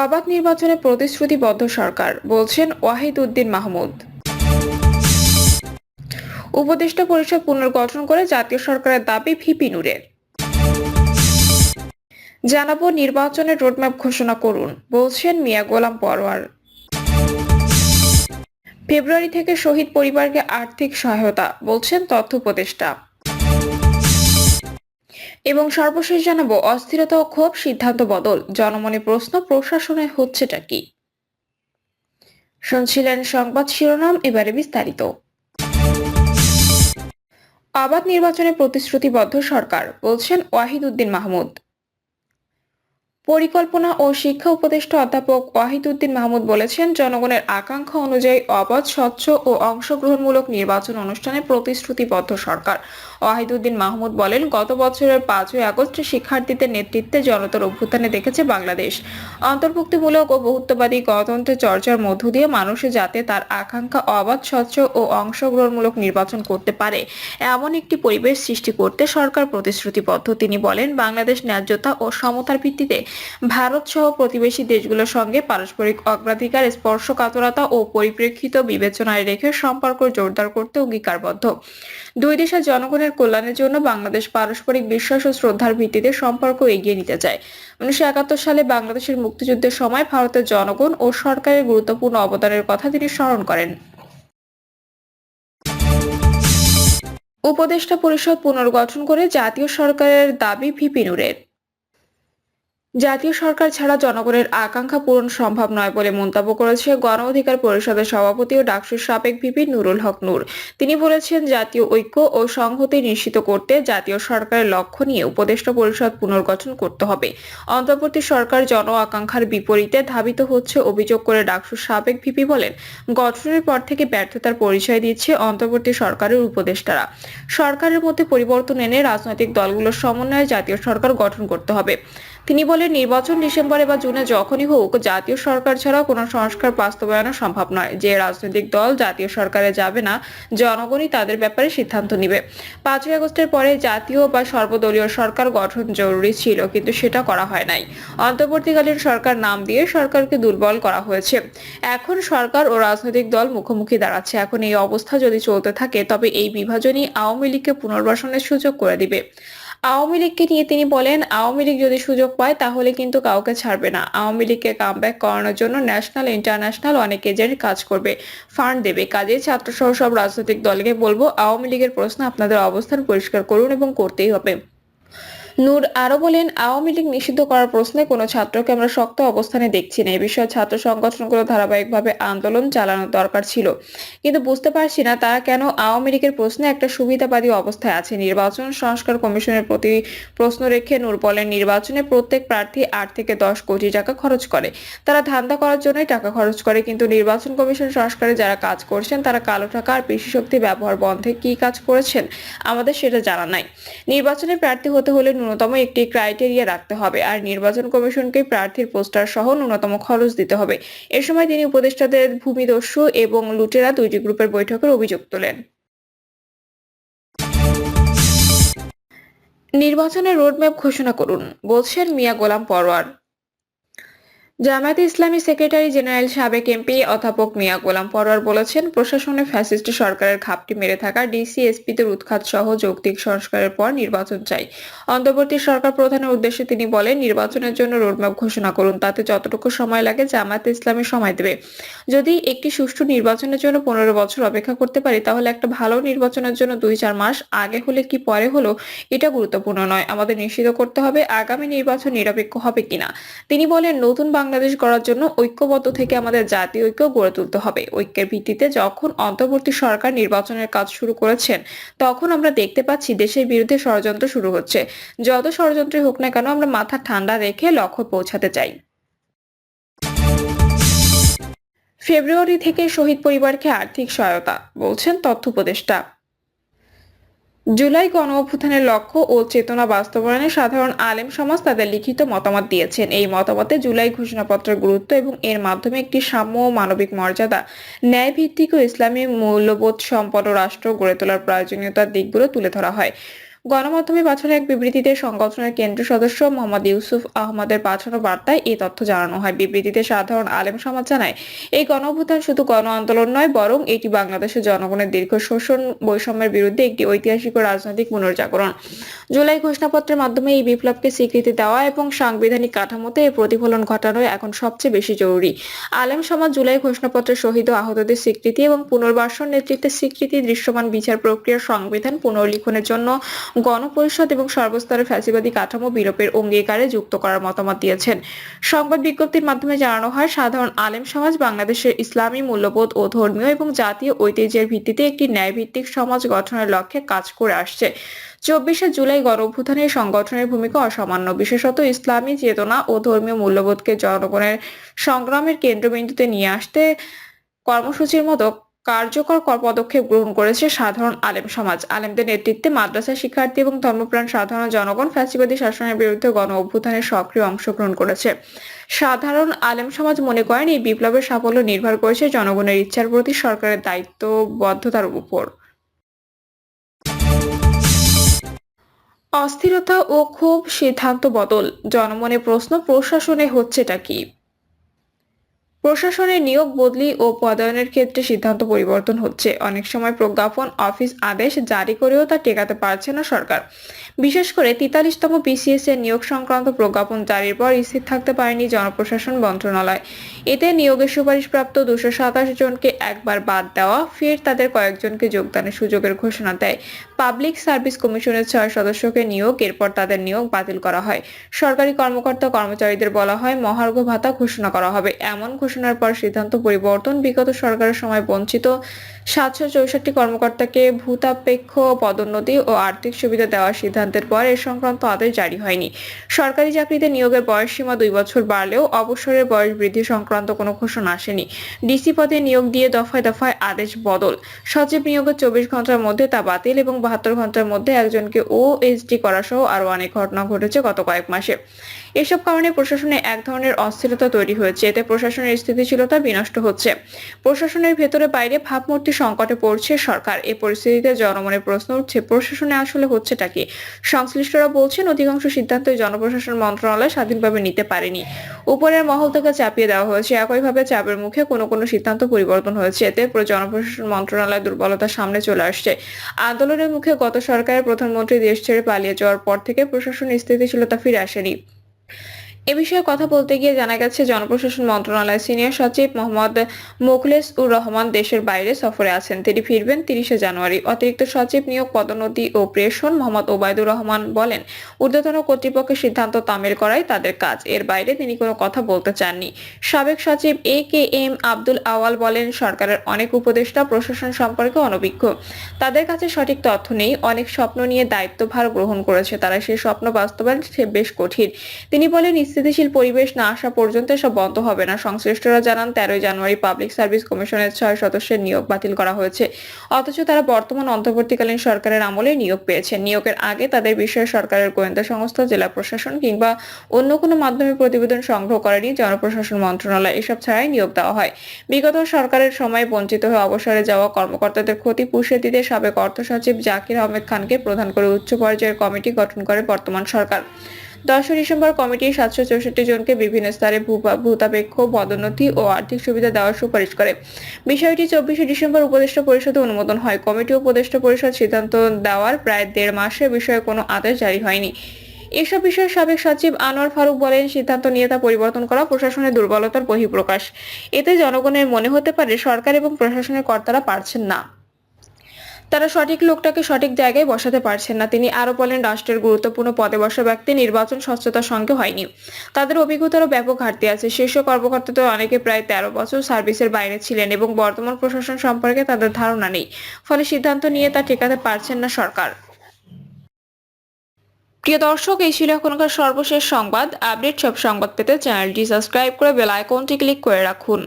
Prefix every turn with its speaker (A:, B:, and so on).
A: অবাধ নির্বাচনে প্রতিশ্রুতিবদ্ধ সরকার, বলছেন ওয়াহিদ উদ্দিন মাহমুদ। উপদেষ্টা পরিষদ পুনর্গঠন করে জাতীয় সরকারের দাবি ভিপি নূরের। জানাবো নির্বাচনের রোডম্যাপ ঘোষণা করুন, বলছেন মিয়া গোলাম পরোয়ার। ফেব্রুয়ারি থেকে শহীদ পরিবারকে আর্থিক সহায়তা, বলছেন তথ্য উপদেষ্টা। এবং সর্বশেষ জানাবো অস্থিরতা ও ক্ষোভ, সিদ্ধান্ত বদল, জনমনে প্রশ্ন প্রশাসনে হচ্ছেটা কি। শুনছিলেন সংবাদ শিরোনাম, এবারে বিস্তারিত। অবাধ নির্বাচনে প্রতিশ্রুতিবদ্ধ সরকার, বলছেন ওয়াহিদ উদ্দিন মাহমুদ। পরিকল্পনা ও শিক্ষা উপদেষ্টা অধ্যাপক ওয়াহিদ উদ্দিন মাহমুদ বলেছেন, জনগণের আকাঙ্ক্ষা অনুযায়ী অবাধ, স্বচ্ছ ও অংশগ্রহণমূলক নির্বাচন অনুষ্ঠানে প্রতিশ্রুতিবদ্ধ সরকার। ওয়াহিদ উদ্দিন মাহমুদ বলেন, গত বছরের 5ই আগস্ট শিক্ষার্থীদের নেতৃত্বে জনতার অভ্যুত্থানে দেখেছে বাংলাদেশ অন্তর্ভুক্তিমূলক ও বহুত্ববাদী গণতন্ত্রের চর্চার মধ্য দিয়ে মানুষে যাতে তার আকাঙ্ক্ষা অবাধ, স্বচ্ছ ও অংশগ্রহণমূলক নির্বাচন করতে পারে, এমন একটি পরিবেশ সৃষ্টি করতে সরকার প্রতিশ্রুতিবদ্ধ। তিনি বলেন, বাংলাদেশ ন্যায্যতা ও সমতার ভিত্তিতে ভারত সহ প্রতিবেশী দেশগুলোর সঙ্গে পারস্পরিক অগ্রাধিকার, স্পর্শকাতরতা ও পরিপ্রেক্ষিত বিবেচনায় রেখে সম্পর্ক জোরদার করতে অঙ্গীকারবদ্ধ। দুই দেশের জনগণের কল্যাণের জন্য বাংলাদেশ পারস্পরিক বিশ্বাস ও শ্রদ্ধার ভিত্তিতে সম্পর্ক এগিয়ে নিতে চায়। 1971 সালে বাংলাদেশের মুক্তিযুদ্ধের সময় ভারতের জনগণ ও সরকারের গুরুত্বপূর্ণ অবদানের কথা তিনি স্মরণ করেন। উপদেষ্টা পরিষদ পুনর্গঠন করে জাতীয় সরকারের দাবি ভিপি নূরের। জাতীয় সরকার ছাড়া জনগণের আকাঙ্ক্ষা পূরণ সম্ভব নয় বলে মন্তব্য করেছে গণ অধিকার পরিষদের সভাপতি ও ডাকসুর সাবেক ভিপি নুরুল হক নূর। তিনি বলেছেন, জাতীয় ঐক্য ও সংহতি নিশ্চিত করতে জাতীয় সরকারের লক্ষ্য নিয়ে উপদেষ্টা পরিষদ পুনর্গঠন করতে হবে। অন্তর্বর্তী সরকার জন আকাঙ্ক্ষার বিপরীতে ধাবিত হচ্ছে অভিযোগ করে ডাকসুর সাবেক ভিপি বলেন, গঠনের পর থেকে ব্যর্থতার পরিচয় দিচ্ছে অন্তর্বর্তী সরকারের উপদেষ্টারা। সরকারের মধ্যে পরিবর্তন এনে রাজনৈতিক দলগুলোর সমন্বয়ে জাতীয় সরকার গঠন করতে হবে। তিনি বলেন, নির্বাচন ডিসেম্বরে বা জুনে যখনই হোক, জাতীয় সরকার ছাড়া কোনো সংস্কার বাস্তবায়ন সম্ভব নয়। যে রাজনৈতিক দল জাতীয় সরকারে যাবে না, জনগণই তাদের ব্যাপারে সিদ্ধান্ত নিবে। 5ই আগস্টের পরে জাতীয় বা সর্বদলীয় সরকার গঠন জরুরি ছিল, কিন্তু সেটা করা হয় নাই। অন্তর্বর্তীকালীন সরকার নাম দিয়ে সরকারকে দুর্বল করা হয়েছে। এখন সরকার ও রাজনৈতিক দল মুখোমুখি দাঁড়াচ্ছে। এখন এই অবস্থা যদি চলতে থাকে, তবে এই বিভাজনই আওয়ামী লীগকে পুনর্বাসনের সুযোগ করে দিবে। আওয়ামী লীগকে নিয়ে তিনি বলেন, আওয়ামী লীগ যদি সুযোগ পায় তাহলে কিন্তু কাউকে ছাড়বে না। আওয়ামী লীগকে কামব্যাক করানোর জন্য ন্যাশনাল ইন্টারন্যাশনাল অনেক এজেন্ট কাজ করবে, ফান্ড দেবে। কাজেই ছাত্রসহ সব রাজনৈতিক দলকে বলবো, আওয়ামী লীগের প্রশ্ন আপনাদের অবস্থান পরিষ্কার করুন এবং করতেই হবে। নূর আরো বলেন, আওয়ামী লীগ নিষিদ্ধ করার প্রশ্নে কোনো ছাত্রকে আমরা শক্ত অবস্থানে দেখছি না। এই বিষয়ে ছাত্র সংগঠনগুলো ধারাবাহিকভাবে আন্দোলন চালানোর দরকার ছিল, কিন্তু বুঝতে পারছি না তারা কেন আওয়ামী লীগের প্রশ্নে একটা সুবিধাবাদী অবস্থায় আছে। নির্বাচন সংস্কার কমিশনের প্রতি প্রশ্ন রেখে নূর বলেন, নির্বাচনে প্রত্যেক প্রার্থী 8 থেকে 10 কোটি টাকা খরচ করে। তারা ধান্দা করার জন্যই টাকা খরচ করে, কিন্তু নির্বাচন কমিশন সংস্কারে যারা কাজ করছেন তারা কালো টাকা আর পেশি শক্তি ব্যবহার বন্ধে কি কাজ করেছেন আমাদের সেটা জানা নাই। নির্বাচনে প্রার্থী হতে হলে ন্যূনতম একটি ক্রাইটেরিয়া রাখতে হবে, আর নির্বাচন কমিশনকে প্রার্থীর পোস্টার সহ ন্যূনতম খরচ দিতে হবে। এ সময় তিনি উপদেষ্টাদের ভূমিদস্যু এবং লুটেরা দুইটি গ্রুপের বৈঠকের অভিযোগ তোলেন। নির্বাচনের রোডম্যাপ ঘোষণা করুন, বলছেন মিয়া গোলাম পরোয়ার। জামায়াতে ইসলামী সেক্রেটারি জেনারেল সাবেক এমপি অধ্যাপক মিয়া গোলাম পরোয়ার বলেছেন, প্রশাসনে ফ্যাসিস্ট সরকারের ঘাপটি মেরে থাকা ডিসি এসপিদের উৎখাত সহ যৌক্তিক সংস্কারের পর নির্বাচন চাই। অন্তর্বর্তী সরকার প্রধানের উদ্দেশ্যে তিনি বলেন, নির্বাচনের জন্য রোডম্যাপ ঘোষণা করুন, তাতে যতটুকু সময় লাগে জামায়াতে ইসলামী সময় দেবে। যদি একটি সুষ্ঠু নির্বাচনের জন্য 15 বছর অপেক্ষা করতে পারি, তাহলে একটা ভালো নির্বাচনের জন্য 2-4 মাস আগে হলে কি পরে হলো এটা গুরুত্বপূর্ণ নয়। আমাদের নিশ্চিত করতে হবে আগামী নির্বাচন নিরপেক্ষ হবে কিনা। তিনি বলেন, নতুন বাংলাদেশ গড়ার জন্য ঐক্যবদ্ধ থেকে আমাদের জাতীয় ঐক্য গড়ে তুলতে হবে। ঐক্যের ভিত্তিতে যখন অন্তর্বর্তী সরকার নির্বাচনের কাজ শুরু করেছেন, তখন আমরা দেখতে পাচ্ছি দেশের বিরুদ্ধে ষড়যন্ত্র শুরু হচ্ছে। যত ষড়যন্ত্রই হোক না কেন, আমরা মাথা ঠান্ডা রেখে লক্ষ্য পৌঁছাতে চাই। ফেব্রুয়ারি থেকে শহীদ পরিবারকে আর্থিক সহায়তা, বলছেন তথ্য উপদেষ্টা। জুলাই গণ অভ্যুত্থানের লক্ষ্য ও চেতনা বাস্তবায়নে সাধারণ আলেম সমাজ তাদের লিখিত মতামত দিয়েছেন। এই মতামতে জুলাই ঘোষণাপত্রের গুরুত্ব এবং এর মাধ্যমে একটি সাম্য ও মানবিক মর্যাদা, ন্যায় ভিত্তিক ও ইসলামী মূল্যবোধ সম্পন্ন রাষ্ট্র গড়ে তোলার প্রয়োজনীয়তার দিকগুলো তুলে ধরা হয়। গণমাধ্যমে পাঠানো এক বিবৃতিতে সংগঠনের কেন্দ্রীয় সদস্য মোহাম্মদ ইউসুফ আহমদের পাঠানো বার্তায় এই তথ্য জানানো হয়। বিবৃতিতে সাধারণ আলেম সমাজ জানায়, এই গণঅভ্যুত্থান শুধু গণ আন্দোলন নয়, বরং এটি বাংলাদেশের জনগণের দীর্ঘ শোষণ বৈষম্যের বিরুদ্ধে একটি ঐতিহাসিক ও রাজনৈতিক পুনর্জাগরণ। জুলাই ঘোষণাপত্রের মাধ্যমে এই বিপ্লবকে স্বীকৃতি দেওয়া এবং সাংবিধানিক কাঠামোতে এর প্রতিফলন ঘটানোই এখন সবচেয়ে বেশি জরুরি। আলেম সমাজ জুলাই ঘোষণাপত্রের শহীদ ও আহতদের স্বীকৃতি এবং পুনর্বাসন নেতৃত্বের স্বীকৃতি, দৃশ্যমান বিচার প্রক্রিয়া, সংবিধান পুনর্লিখনের জন্য গণপরিষদ এবং সর্বস্তরের ফ্যাসিবাদী কাঠামো বিলোপের অঙ্গীকারে যুক্ত করার মতামত দিয়েছেন। সংবাদ বিজ্ঞপ্তির মাধ্যমে জানানো হয়, সাধারণ আলেম সমাজ বাংলাদেশের ইসলামী মূল্যবোধ ও ধর্মীয় এবং জাতীয় ঐতিহ্যের ভিত্তিতে একটি ন্যায়ভিত্তিক সমাজ গঠনের লক্ষ্যে কাজ করে আসছে। 24শে জুলাই গণঅভ্যুত্থানে সংগঠনের ভূমিকা অসামান্য, বিশেষত ইসলামী চেতনা ও ধর্মীয় মূল্যবোধকে জনগণের সংগ্রামের কেন্দ্রবিন্দুতে নিয়ে আসতে কর্মসূচির মতো কার্যকর পদক্ষেপ গ্রহণ করেছে সাধারণ আলেম সমাজ। আলেমদের নেতৃত্বে মাদ্রাসা শিক্ষার্থী এবং ধর্মপ্রাণ সাধারণ জনগণ ফ্যাসিবাদী শাসনের বিরুদ্ধে গণ অভ্যুত্থানে সক্রিয় অংশগ্রহণ করেছে। সাধারণ আলেম সমাজ মনে করেন, এই বিপ্লবের সাফল্য নির্ভর করেছে জনগণের ইচ্ছার প্রতি সরকারের দায়িত্ববদ্ধতার উপর। অস্থিরতা ও ক্ষোভ, সিদ্ধান্ত বদল, জনমনে প্রশ্ন, প্রশাসনে হচ্ছেটা কি? প্রশাসনের নিয়োগ, বদলি ও পদায়নের ক্ষেত্রে সিদ্ধান্ত পরিবর্তন হচ্ছে। অনেক সময় প্রজ্ঞাপন, অফিস আদেশ জারি করেও তা টেকাতে পারছে না সরকার। বিশেষ করে 43তম বিসিএস এর নিয়োগ সংক্রান্ত প্রজ্ঞাপন জারির পর স্থির থাকতে পারেনি জনপ্রশাসন মন্ত্রণালয়। এতে নিয়োগের সুপারিশপ্রাপ্ত 227 জনকে একবার বাদ দেওয়া, ফের তাদের কয়েকজনকে যোগদানের সুযোগের ঘোষণা দেয়। পাবলিক সার্ভিস কমিশনের 6 সদস্যকে নিয়োগ, এরপর তাদের নিয়োগ বাতিল করা হয়। সরকারি কর্মকর্তা কর্মচারীদের বলা হয় মহার্ঘ ভাতা ঘোষণা করা হবে। এমন ঘোষণার পর সিদ্ধান্ত পরিবর্তন। বিগত সরকারের সময় বঞ্চিত 764 কর্মকর্তাকে ভূতাপেক্ষ পদোন্নতি ও আর্থিক সুবিধা দেওয়ার সিদ্ধান্তের পর এ সংক্রান্ত আদেশ জারি হয়নি। সরকারি চাকরিতে নিয়োগের বয়সসীমা 2 বছর বাড়লেও অবসরের বয়স বৃদ্ধি সংক্রান্ত কোনো ঘোষণা আসেনি। ডিসি পদে নিয়োগ দিয়ে দফায় দফায় আদেশ বদল। সচিব নিয়োগের 24 ঘন্টার মধ্যে তা বাতিল এবং 72 ঘন্টার মধ্যে একজনকে ওএসডি করা সহ আরো অনেক ঘটনা ঘটেছে গত কয়েক মাসে। এসব কারণে প্রশাসনে এক ধরনের অস্থিরতা তৈরি হয়েছে। এতে প্রশাসনের স্থিতিশীলতা বিনষ্ট হচ্ছে। প্রশাসনের ভেতরে বাইরে ভাবমূর্তি সংকটে পড়ছে সরকার। এই পরিস্থিতিতে জনমনে প্রশ্ন উঠছে, প্রশাসনে আসলে হচ্ছেটা কি? সংশ্লিষ্টরা বলছেন, অধিকাংশ সিদ্ধান্তই জনপ্রশাসন মন্ত্রণালয় স্বাধীনভাবে নিতে পারেনি, উপরের মহল থেকে চাপিয়ে দেওয়া হয়েছে। একইভাবে চাপের মুখে কোনো কোনো সিদ্ধান্ত পরিবর্তন হয়েছে। এতে জনপ্রশাসন মন্ত্রণালয় দুর্বলতার সামনে চলে আসছে। আন্দোলনের মুখে গত সরকারের প্রধানমন্ত্রী দেশ ছেড়ে পালিয়ে যাওয়ার পর থেকে প্রশাসনের স্থিতিশীলতা ফিরে আসেনি। এ বিষয়ে কথা বলতে গিয়ে জানা গেছে, জনপ্রশাসন মন্ত্রণালয়ের সিনিয়র সচিব মোহাম্মদ মোখলেস উর রহমান দেশের বাইরে সফরে আছেন। তিনি ফিরবেন 30শে জানুয়ারি। অতিরিক্ত সচিব নিয়োগ, পদোন্নতি ও প্রেষণ মোহাম্মদ ওবায়দুর রহমান বলেন, ঊর্ধ্বতন কর্তৃপক্ষের সিদ্ধান্ত তামিল করাই তাদের কাজ, এর বাইরে তিনি কোনো কথা বলতে চাননি। সাবেক সচিব AKM আব্দুল আওয়াল বলেন, সরকারের অনেক উপদেষ্টা প্রশাসন সম্পর্কে অনভিজ্ঞ। তাদের কাছে সঠিক তথ্য নেই। অনেক স্বপ্ন নিয়ে দায়িত্বভার গ্রহণ করেছে তারা, সেই স্বপ্ন বাস্তবায়ন বেশ কঠিন। তিনি বলেন, স্থিতিশীল পরিবেশ না আসা পর্যন্ত সব বন্ধ হবে না। সংশ্লিষ্টরা জানান, 13 জানুয়ারি পাবলিক সার্ভিস কমিশনের 6 সদস্যের নিয়োগ বাতিল করা হয়েছে, অথচ তারা বর্তমান অন্তর্বর্তীকালীন সরকারের আমলে নিয়োগ পেয়েছেন। নিয়োগের আগে তাদের বিষয়ে সরকারের গোয়েন্দা সংস্থা, জেলা প্রশাসন কিংবা অন্য কোনো মাধ্যমে প্রতিবেদন সংগ্রহ করেনি জনপ্রশাসন মন্ত্রণালয়। এসব ছাড়াই নিয়োগ দেওয়া হয়। বিগত সরকারের সময় বঞ্চিত হয়ে অবসরে যাওয়া কর্মকর্তাদের ক্ষতি পুষিয়ে দিতে সাবেক অর্থ সচিব জাকির আহমেদ খানকে প্রধান করে উচ্চ পর্যায়ের কমিটি গঠন করে বর্তমান সরকার। 10 ডিসেম্বর কমিটি 764 জনকে বিভিন্ন স্তরে ভূতাপেক্ষ পদোন্নতি ও আর্থিক সুবিধা দেওয়ার সুপারিশ করে। বিষয়টি 24শে ডিসেম্বর উপদেষ্টা পরিষদে অনুমোদন হয়। কমিটি ও উপদেষ্টা পরিষদ সিদ্ধান্ত দেওয়ার প্রায় 1.5 মাসে বিষয়ে কোনো আদেশ জারি হয়নি। এসব বিষয়ে সাবেক সচিব আনোয়ার ফারুক বলেন, সিদ্ধান্ত নিয়ে তা পরিবর্তন করা প্রশাসনের দুর্বলতার বহিঃপ্রকাশ। এতে জনগণের মনে হতে পারে সরকার এবং প্রশাসনের কর্তারা পারছেন না, তারা সঠিক লোকটাকে সঠিক জায়গায় বসাতে পারছেন না। তিনি আরো বলেন, রাষ্ট্রের গুরুত্বপূর্ণ পদে বসা ব্যক্তি নির্বাচন স্বচ্ছতার সঙ্গে হয়নি। তাদের অভিজ্ঞতারও ব্যাপক ঘাটতি আছে। শীর্ষ কর্মকর্তাদের অনেকে প্রায় 13 বছর সার্ভিসের বাইরে ছিলেন এবং বর্তমান প্রশাসন সম্পর্কে তাদের ধারণা নেই। ফলে সিদ্ধান্ত নিয়ে তা ঠেকাতে পারছেন না সরকার। প্রিয় দর্শক, এই ছিল এখনকার সর্বশেষ সংবাদ। আপডেট সব সংবাদ পেতে চ্যানেলটি সাবস্ক্রাইব করে বেল আইকনটি ক্লিক করে রাখুন।